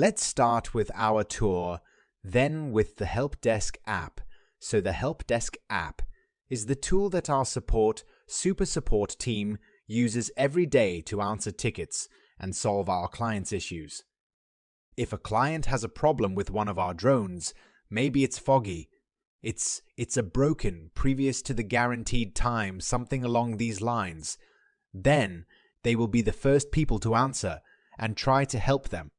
Let's start with our tour, then with the Help Desk app. So the Help Desk app is the tool that our super support team uses every day to answer tickets and solve our clients' issues. If a client has a problem with one of our drones, maybe it's foggy, it's a broken previous to the guaranteed time, something along these lines, then they will be the first people to answer and try to help them.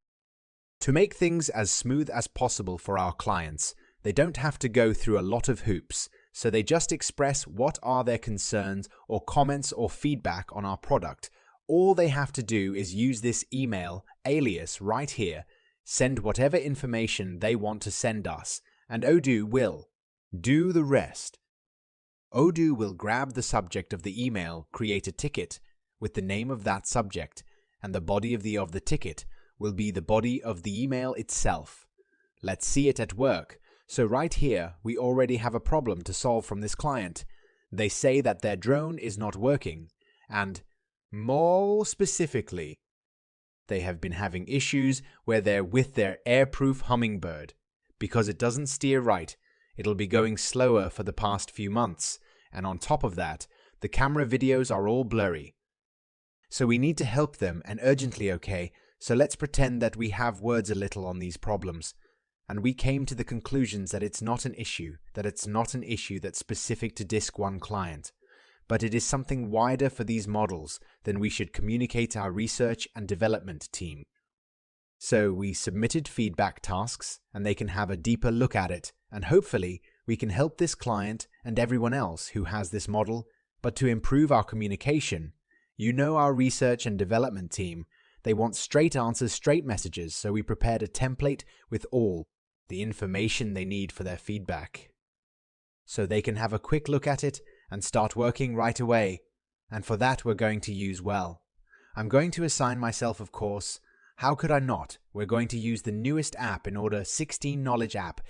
To make things as smooth as possible for our clients, they don't have to go through a lot of hoops, so they just express what are their concerns or comments or feedback on our product. All they have to do is use this email alias right here, send whatever information they want to send us, and Odoo will do the rest. Odoo will grab the subject of the email, create a ticket with the name of that subject, and the body of the ticket will be the body of the email itself. Let's see it at work. So right here, we already have a problem to solve from this client. They say that their drone is not working, and more specifically, they have been having issues where they're with their airproof hummingbird. Because it doesn't steer right, it'll be going slower for the past few months, and on top of that, the camera videos are all blurry. So we need to help them, and urgently, okay? So let's pretend that we have words a little on these problems. And we came to the conclusions that it's not an issue that's specific to Disk 1 client, but it is something wider for these models. Then we should communicate our research and development team. So we submitted feedback tasks, and they can have a deeper look at it, and hopefully we can help this client and everyone else who has this model. But to improve our communication, our research and development team, they want straight answers, straight messages, so we prepared a template with all the information they need for their feedback, so they can have a quick look at it and start working right away. And for that we're going to use, I'm going to assign myself, of course. How could I not? We're going to use the newest app in order 16 knowledge app,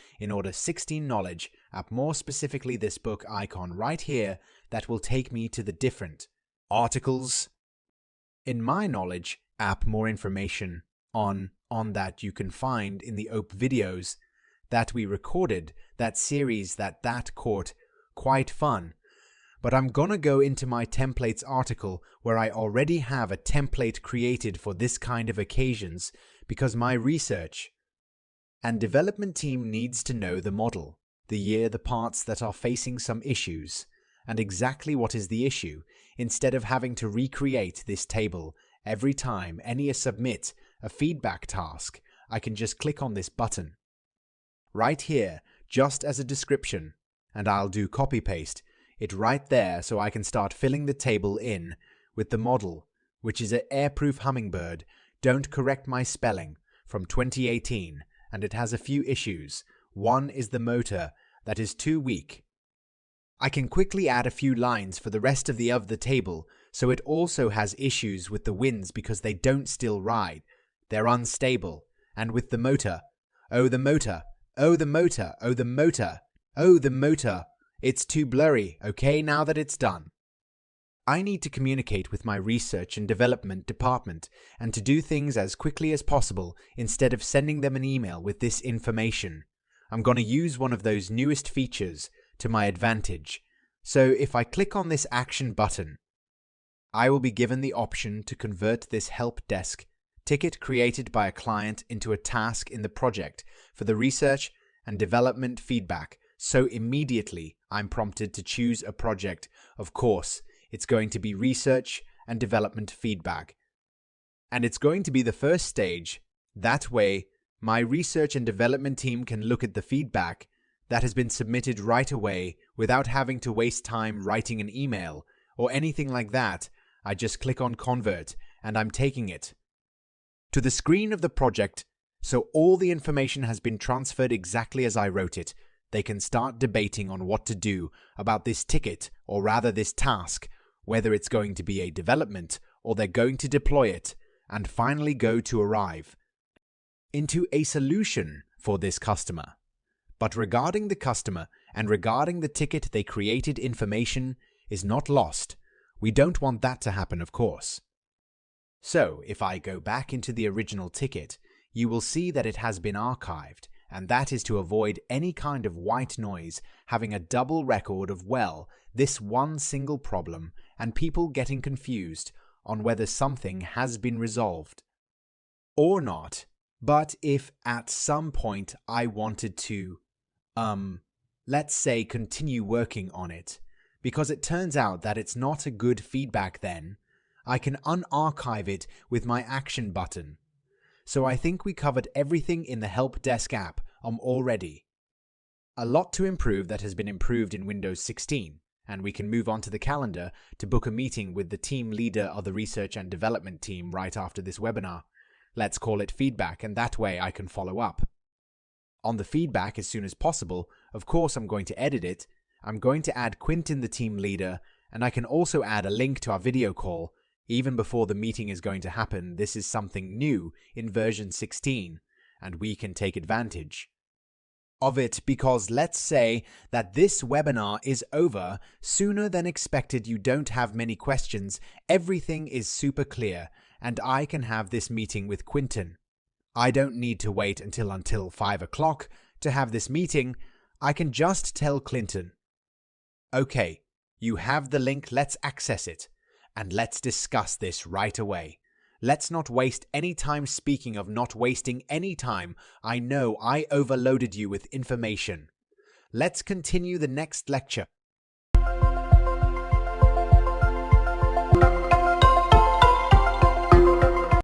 more specifically this book icon right here that will take me to the different articles in my knowledge app. More information on that you can find in the OP videos that we recorded, that series that caught quite fun. But I'm gonna go into my templates article where I already have a template created for this kind of occasions, because my research and development team needs to know the model, the year, the parts that are facing some issues, and exactly what is the issue, instead of having to recreate this table every time any submit a feedback task. I can just click on this button right here just as a description, and I'll do copy paste it right there, so I can start filling the table in with the model, which is an airproof hummingbird. Don't correct my spelling, from 2018, and it has a few issues. One is the motor that is too weak. I can quickly add a few lines for the rest of the table. So it also has issues with the winds because they don't still ride. They're unstable. And with the motor, it's too blurry, okay, now that it's done. I need to communicate with my research and development department and to do things as quickly as possible instead of sending them an email with this information. I'm going to use one of those newest features to my advantage. So if I click on this action button, I will be given the option to convert this help desk ticket created by a client into a task in the project for the research and development feedback. So immediately I'm prompted to choose a project. Of course, it's going to be research and development feedback. And it's going to be the first stage. That way, my research and development team can look at the feedback that has been submitted right away without having to waste time writing an email or anything like that. I just click on convert and I'm taking it to the screen of the project, so all the information has been transferred exactly as I wrote it. They can start debating on what to do about this ticket, or rather this task, whether it's going to be a development or they're going to deploy it, and finally go to arrive into a solution for this customer. But regarding the customer and regarding the ticket they created, information is not lost. We don't want that to happen, of course. So if I go back into the original ticket, you will see that it has been archived, and that is to avoid any kind of white noise having a double record of, well, this one single problem and people getting confused on whether something has been resolved or not. But if at some point I wanted to, let's say continue working on it, because it turns out that it's not a good feedback, then I can unarchive it with my action button. So I think we covered everything in the Help Desk app already. A lot to improve that has been improved in Windows 16, and we can move on to the calendar to book a meeting with the team leader of the research and development team right after this webinar. Let's call it feedback, and that way I can follow up on the feedback as soon as possible. Of course, I'm going to edit it. I'm going to add Quentin, the team leader, and I can also add a link to our video call even before the meeting is going to happen. This is something new in version 16, and we can take advantage of it, because let's say that this webinar is over sooner than expected, you don't have many questions, everything is super clear, and I can have this meeting with Quentin. I don't need to wait until 5 o'clock to have this meeting. I can just tell Clinton, okay, you have the link, let's access it, and let's discuss this right away. Let's not waste any time. Speaking of not wasting any time, I know I overloaded you with information. Let's continue the next lecture.